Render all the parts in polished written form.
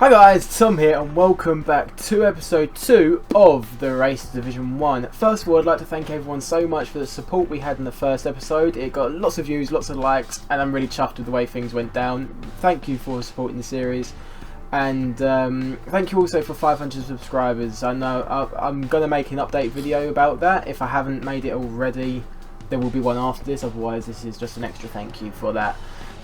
Hi guys, Tom here and welcome back to episode 2 of the Race to Division 1. First of all, I'd like to thank everyone so much for the support we had in the first episode. It got lots of views, lots of likes, and I'm really chuffed with the way things went down. Thank you for supporting the series. And thank you also for 500 subscribers. I know I'm going to make an update video about that. If I haven't made it already, there will be one after this, otherwise this is just an extra thank you for that.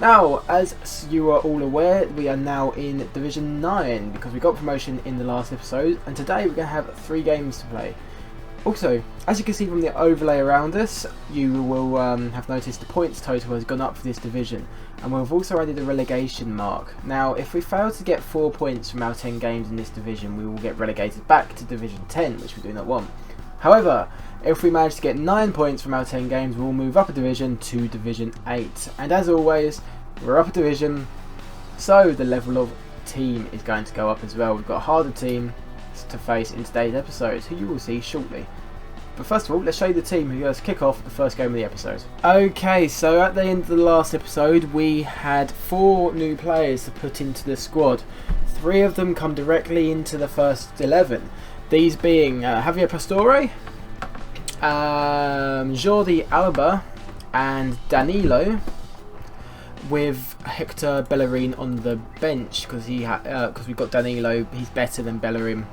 Now, as you are all aware, we are now in Division 9 because we got promotion in the last episode, and today we're going to have 3 games to play. Also, as you can see from the overlay around us, you will have noticed the points total has gone up for this division, and we've also added a relegation mark. Now, if we fail to get 4 points from our 10 games in this division, we will get relegated back to Division 10, which we do not want. However, if we manage to get 9 points from our 10 games, we'll move up a division to Division 8. And as always, we're up a division, so the level of team is going to go up as well. We've got a harder team to face in today's episode, who you will see shortly. But first of all, let's show you the team who goes to kick off the first game of the episode. Okay, so at the end of the last episode, we had 4 new players to put into the squad. 3 of them come directly into the first 11. These being Javier Pastore, Jordi Alba and Danilo, with Hector Bellerin on the bench because we've got Danilo. He's better than Bellerin,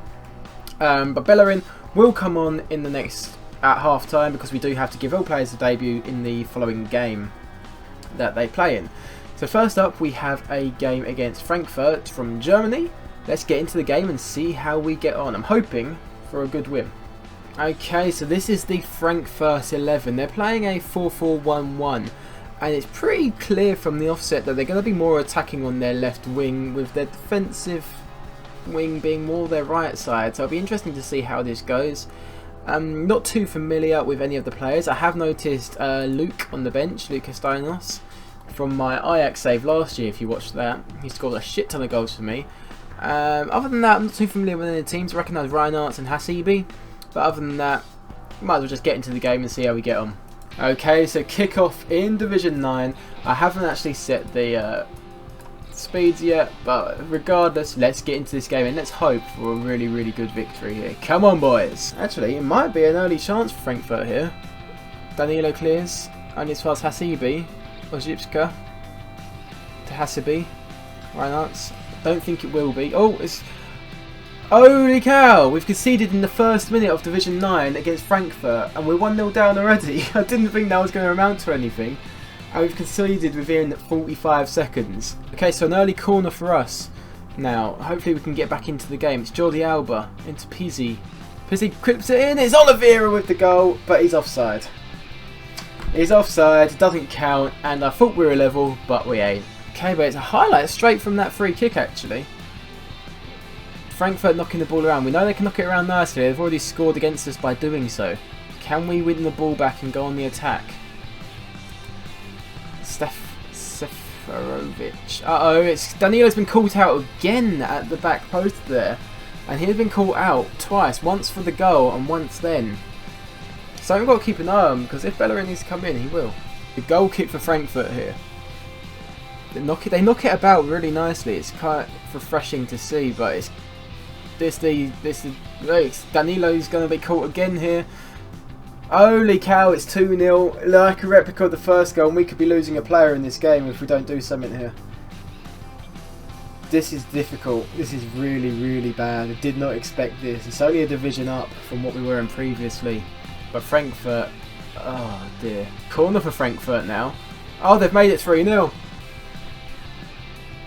but Bellerin will come on in the next at half time because we do have to give all players a debut in the following game that they play in. So first up, we have a game against Frankfurt from Germany. Let's get into the game and see how we get on. I'm hoping for a good win. Okay, so this is the Frankfurt 11. They're playing a 4-4-1-1, and it's pretty clear from the offset that they're going to be more attacking on their left wing, with their defensive wing being more their right side. So it'll be interesting to see how this goes. I'm not too familiar with any of the players. I have noticed Luke on the bench, Lucas Steinos, from my Ajax save last year. If you watched that, he scored a shit ton of goals for me. Other than that, I'm not too familiar with any of the teams. I recognise Reinhardt and Hasibi, but other than that, might as well just get into the game and see how we get on. Okay, so kick off in Division 9. I haven't actually set the speeds yet, but regardless, let's get into this game and let's hope for a really, really good victory here. Come on, boys! Actually, it might be an early chance for Frankfurt here. Danilo clears, only as far as Hasibi, Ojipska to Hasibi, Reinhardt. Don't think it will be. Oh, it's... Holy cow! We've conceded in the first minute of Division 9 against Frankfurt, and we're 1-0 down already. I didn't think that was going to amount to anything. And we've conceded within 45 seconds. Okay, so an early corner for us. Now, hopefully we can get back into the game. It's Jordi Alba into Pizzi. Pizzi clips it in. It's Oliveira with the goal, but he's offside. He's offside. It doesn't count, and I thought we were level, but we ain't. Okay, but it's a highlight straight from that free kick, actually. Frankfurt knocking the ball around. We know they can knock it around nicely. They've already scored against us by doing so. Can we win the ball back and go on the attack? Seferovic. Uh-oh, it's Danilo's been caught out again at the back post there. And he's been caught out twice. Once for the goal and once then. So we've got to keep an eye on, because if Bellerin needs to come in, he will. The goal kick for Frankfurt here. They knock it about really nicely. It's quite refreshing to see, but it's Danilo's going to be caught again here. Holy cow, it's 2-0, like a replica of the first goal, and we could be losing a player in this game if we don't do something here. This is difficult. This is really, really bad. I did not expect this. It's only a division up from what we were in previously. But Frankfurt, oh dear. Corner for Frankfurt now. Oh, they've made it 3-0.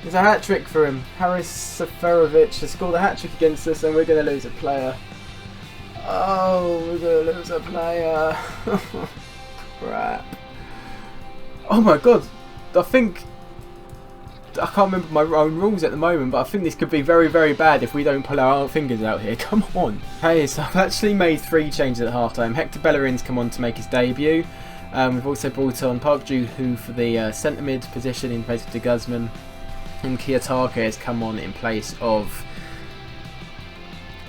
There's a hat-trick for him. Haris Seferovic has scored a hat-trick against us, and we're going to lose a player. Oh, we're going to lose a player. Crap. Oh my god. I can't remember my own rules at the moment, but I think this could be very, very bad if we don't pull our fingers out here. Come on. Hey, so I've actually made 3 changes at half-time. Hector Bellerin's come on to make his debut. We've also brought on Park Joo-hoo for the centre mid position in place of De Guzman. And Kiyotake has come on in place of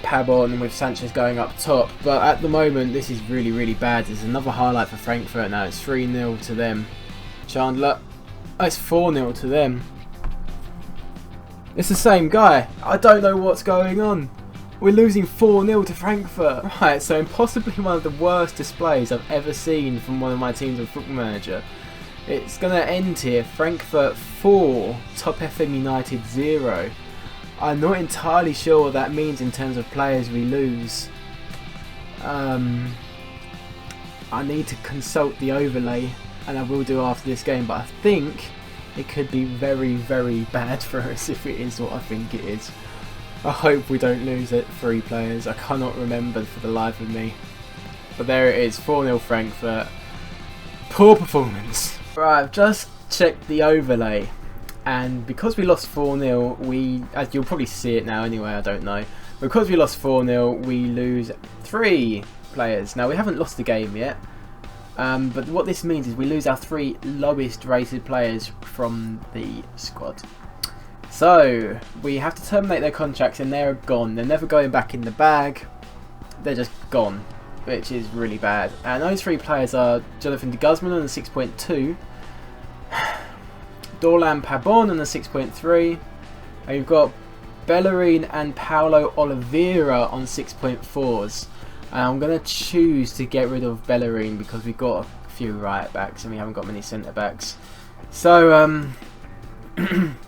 Pabon, with Sanchez going up top. But at the moment, this is really, really bad. There's another highlight for Frankfurt now. It's 3-0 to them. Chandler. Oh, it's 4-0 to them. It's the same guy. I don't know what's going on. We're losing 4-0 to Frankfurt. Right, so possibly one of the worst displays I've ever seen from one of my teams on Football Manager. It's going to end here. Frankfurt 4, TopFM United 0. I'm not entirely sure what that means in terms of players we lose. I need to consult the overlay, and I will do after this game, but I think it could be very, very bad for us if it is what I think it is. I hope we don't lose it 3 players. I cannot remember for the life of me. But there it is, 4-0 Frankfurt. Poor performance. Right, I've just checked the overlay. And because we lost 4-0, as you'll probably see it now anyway, I don't know. Because we lost 4-0, we lose 3 players. Now, we haven't lost the game yet. But what this means is we lose our 3 lowest rated players from the squad. So, we have to terminate their contracts and they're gone. They're never going back in the bag. They're just gone, which is really bad. And those 3 players are Jonathan de Guzman on the 6.2, Dorlan Pabon on the 6.3, and you've got Bellerin and Paulo Oliveira on 6.4s. And I'm going to choose to get rid of Bellerin because we've got a few right backs and we haven't got many centre backs. So,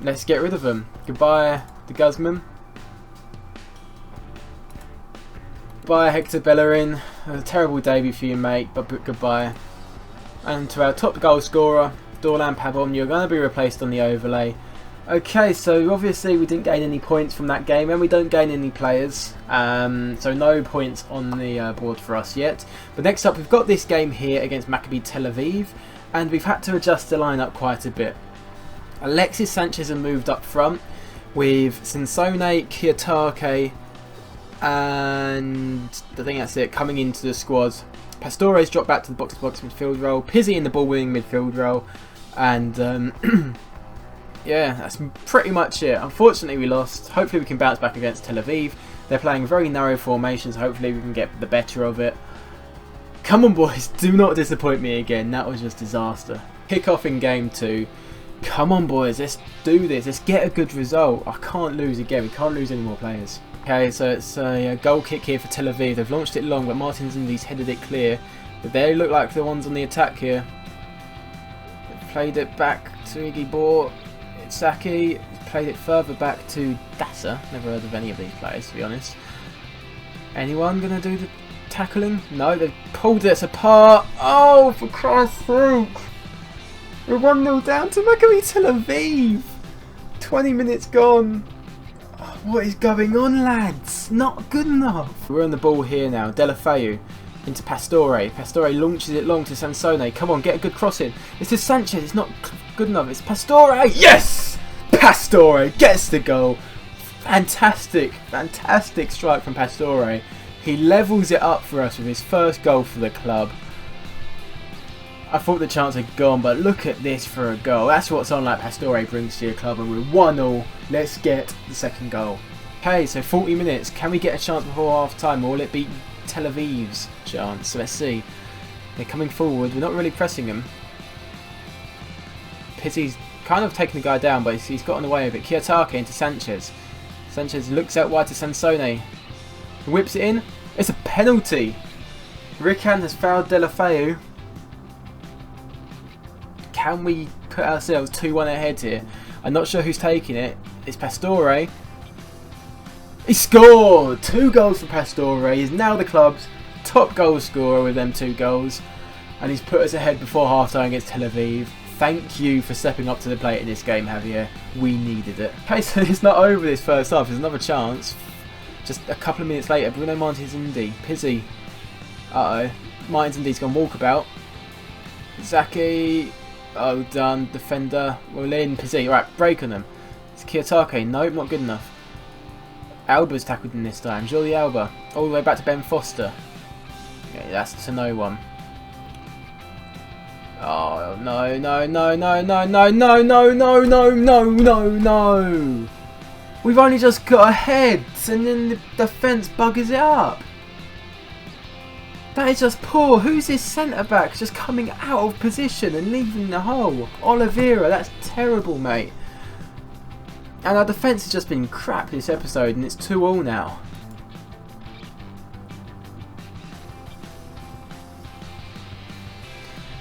let's get rid of them. Goodbye, de Guzman. Goodbye, Hector Bellerin. A terrible debut for you, mate, but goodbye. And to our top goal scorer, Dorlan Pabon, you're going to be replaced on the overlay. Okay, so obviously we didn't gain any points from that game, and we don't gain any players. So no points on the board for us yet. But next up, we've got this game here against Maccabi Tel Aviv, and we've had to adjust the lineup quite a bit. Alexis Sanchez has moved up front with Sansone, Kiyotake, and I think that's it, coming into the squad. Pastore's dropped back to the box-to-box midfield role, Pizzi in the ball-winning midfield role, and yeah, that's pretty much it. Unfortunately we lost. Hopefully we can bounce back against Tel Aviv. They're playing very narrow formations, hopefully we can get the better of it. Come on boys, do not disappoint me again, that was just disaster. Kick off in game 2. Come on boys, let's do this, let's get a good result. I can't lose again, we can't lose any more players. Okay, so it's a goal kick here for Tel Aviv. They've launched it long, but Martin Zindi's headed it clear. But they look like the ones on the attack here. They've played it back to Iggy Bor. Saki played it further back to Dassa. Never heard of any of these players, to be honest. Anyone going to do the tackling? No, they've pulled us apart. Oh, for Christ's sake. We're 1-0 down to Maccabi Tel Aviv. 20 minutes gone. Oh, what is going on, lads? Not good enough. We're on the ball here now. Delafeu into Pastore. Pastore launches it long to Sansone. Come on, get a good cross in. It's to Sanchez. It's not good enough. It's Pastore. Yes! Pastore gets the goal. Fantastic, fantastic strike from Pastore. He levels it up for us with his first goal for the club. I thought the chance had gone, but look at this for a goal. That's what someone like Pastore brings to your club, and we're 1-0. Let's get the second goal. Okay, so 40 minutes. Can we get a chance before half time, or will it be Tel Aviv's chance? So let's see. They're coming forward. We're not really pressing them. Pizzi's kind of taking the guy down, but he's gotten away with it. Kiyotake into Sanchez. Sanchez looks out wide to Sansone. Whips it in. It's a penalty. Rican has fouled Delafeu. Can we put ourselves 2-1 ahead here? I'm not sure who's taking it. It's Pastore. He scored! 2 goals for Pastore. He's now the club's top goal scorer with them 2 goals. And he's put us ahead before half-time against Tel Aviv. Thank you for stepping up to the plate in this game, Javier. We needed it. Okay, so it's not over this first half. There's another chance. Just a couple of minutes later, Bruno Martins Indi. Pizzi. Uh-oh. Martins Indi's gone walkabout. Zaki. Oh, done. Defender. Well, in. Pizzi. Right, break on them. It's Kiyotake. Nope, not good enough. Alba's tackled in this time. Jordi Alba. All the way back to Ben Foster. Okay, that's to no one. Oh, no, no, no, no, no, no, no, no, no, no, no, no, no. We've only just got ahead and then the defence buggers it up. That is just poor. Who's this centre-back just coming out of position and leaving the hole? Oliveira, that's terrible, mate. And our defence has just been crap this episode, and it's 2-2 now.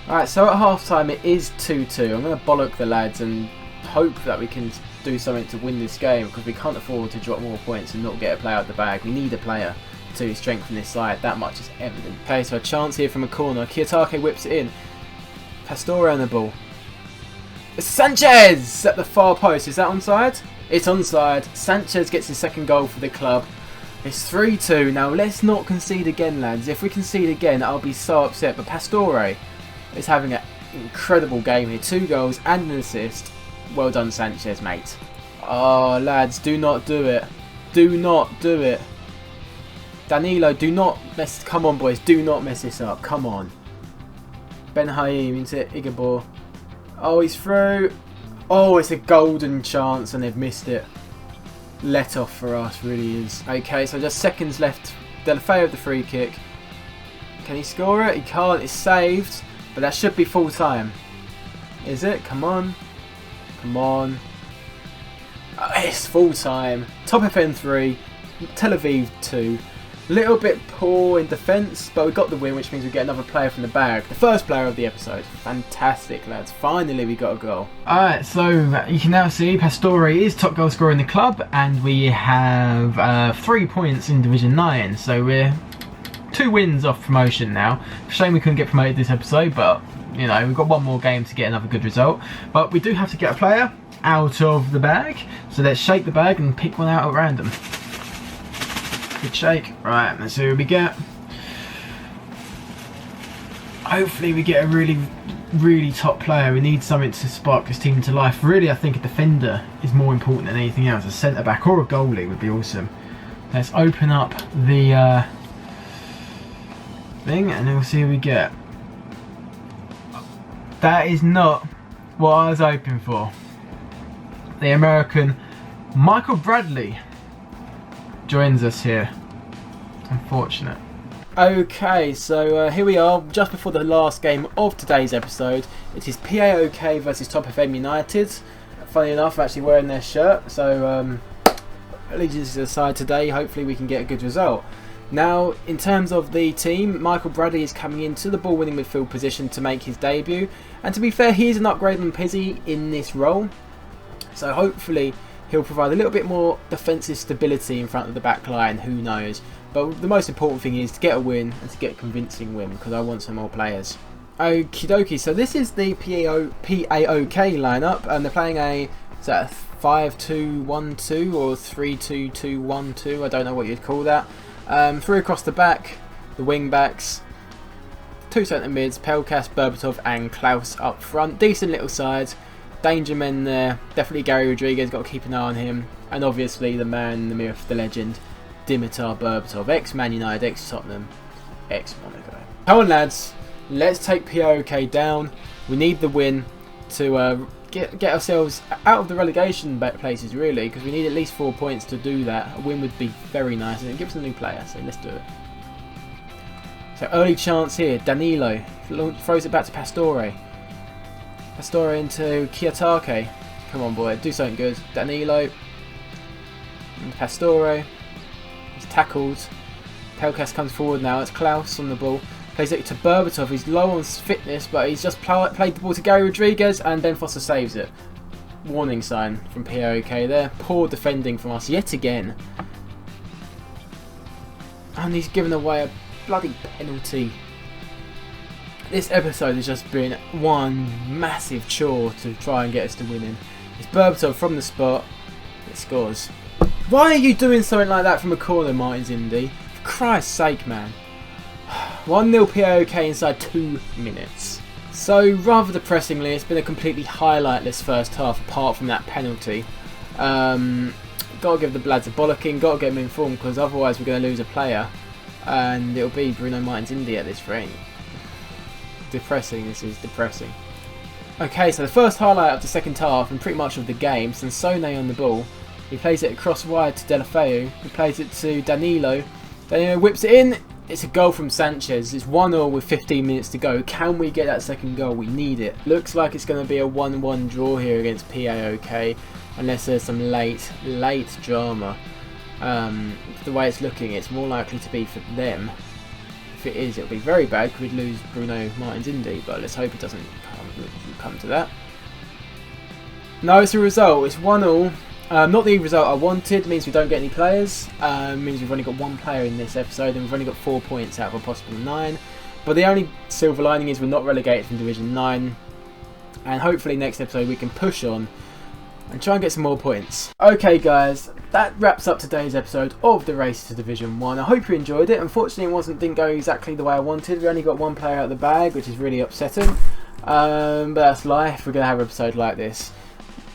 Alright, so at half time it is 2-2. I'm going to bollock the lads and hope that we can do something to win this game, because we can't afford to drop more points and not get a player out of the bag. We need a player to strengthen this side, that much is evident. Okay, so a chance here from a corner. Kiyotake whips it in. Pastore on the ball. Sanchez at the far post. Is that onside? It's onside. Sanchez gets his second goal for the club. It's 3-2. Now let's not concede again, lads. If we concede again, I'll be so upset. But Pastore is having an incredible game here. 2 goals and an assist. Well done, Sanchez, mate. Oh, lads, do not do it. Do not do it. Danilo, do not mess... Come on, boys. Do not mess this up. Come on. Ben Haim into Igabor. Oh, he's through. Oh, it's a golden chance and they've missed it. Let off for us, really is. Okay, so just seconds left. Delafeu with the free kick. Can he score it? He can't. It's saved. But that should be full time. Is it? Come on. Come on. Oh, it's full time. TopFM 3. Tel Aviv 2. Little bit poor in defence, but we got the win, which means we get another player from the bag. The first player of the episode. Fantastic, lads. Finally, we got a goal. Alright, so you can now see Pastore is top goal scorer in the club, and we have 3 points in Division 9. So we're 2 wins off promotion now. Shame we couldn't get promoted this episode, but you know, we've got 1 more game to get another good result. But we do have to get a player out of the bag. So let's shake the bag and pick one out at random. Good shake. Right, let's see what we get. Hopefully we get a really top player. We need something to spark this team into life. Really, I think a defender is more important than anything else. A centre back or a goalie would be awesome. Let's open up the thing and we'll see what we get. That is not what I was hoping for. The American Michael Bradley joins us here. Unfortunate. Okay, so here we are, just before the last game of today's episode. It is PAOK versus TopFM United. Funny enough, I'm actually wearing their shirt, so allegiance aside today, hopefully we can get a good result. Now, in terms of the team, Michael Bradley is coming into the ball-winning midfield position to make his debut. And to be fair, he is an upgrade on Pizzi in this role. So hopefully he'll provide a little bit more defensive stability in front of the back line, who knows. But the most important thing is to get a win and to get a convincing win, because I want some more players. Okie dokie, so this is the PAOK lineup, and they're playing a 5-2-1-2 or 3-2-2-1-2, I don't know what you'd call that. 3 across the back, the wing backs, 2 centre mids, Pelkas, Berbatov and Klaus up front. Decent little side. Danger men there. Definitely Gary Rodriguez, got to keep an eye on him. And obviously the man, the myth, the legend, Dimitar Berbatov, ex-Man United, ex-Tottenham, ex-Monaco. Come on lads, let's take POK down. We need the win to get ourselves out of the relegation places, really, because we need at least 4 points to do that. A win would be very nice, and it gives us a new player, so let's do it. So early chance here, Danilo throws it back to Pastore. Pastore into Kiyotake. Come on boy, do something good. Danilo. And Pastore. He's tackled. Pelkas comes forward now, it's Klaus on the ball. Plays it to Berbatov, he's low on fitness, but he's just played the ball to Gary Rodriguez and Ben Foster saves it. Warning sign from POK there. Poor defending from us yet again. And he's given away a bloody penalty. This episode has just been one massive chore to try and get us to winning. It's Berbatov from the spot. It scores. Why are you doing something like that from a corner, Martins Indy? For Christ's sake, man. 1-0 POK inside 2 minutes. So, rather depressingly, it's been a completely highlightless first half, apart from that penalty. Gotta give the lads a bollocking, gotta get them informed, because otherwise we're going to lose a player. And it'll be Bruno Martins Indy at this rate. Depressing, this is depressing. Okay, so the first highlight of the second half, and pretty much of the game, Sansone on the ball. He plays it across wide to Delafeu. He plays it to Danilo. Danilo whips it in. It's a goal from Sanchez. It's 1-0 with 15 minutes to go. Can we get that second goal? We need it. Looks like it's going to be a 1-1 draw here against PAOK. unless there's some late drama. The way it's looking, it's more likely to be for them. If it is, it'll be very bad because we'd lose Bruno Martins Indy, but let's hope it doesn't come to that. No, it's a result. It's 1-1. Not the result I wanted. Means we don't get any players. Means we've only got one player in this episode, and we've only got 4 points out of a possible 9. But the only silver lining is we're not relegated from Division 9, and hopefully next episode we can push on and try and get some more points. Okay guys, that wraps up today's episode of the Race to Division 1. I hope you enjoyed it. Unfortunately it didn't go exactly the way I wanted. We only got one player out of the bag, which is really upsetting. But that's life, we're going to have an episode like this.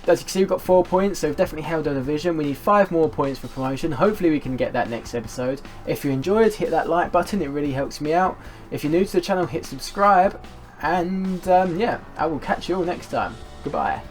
As you can see, we've got 4 points, so we've definitely held our division. We need 5 more points for promotion. Hopefully we can get that next episode. If you enjoyed, hit that like button, it really helps me out. If you're new to the channel, hit subscribe. And yeah, I will catch you all next time. Goodbye.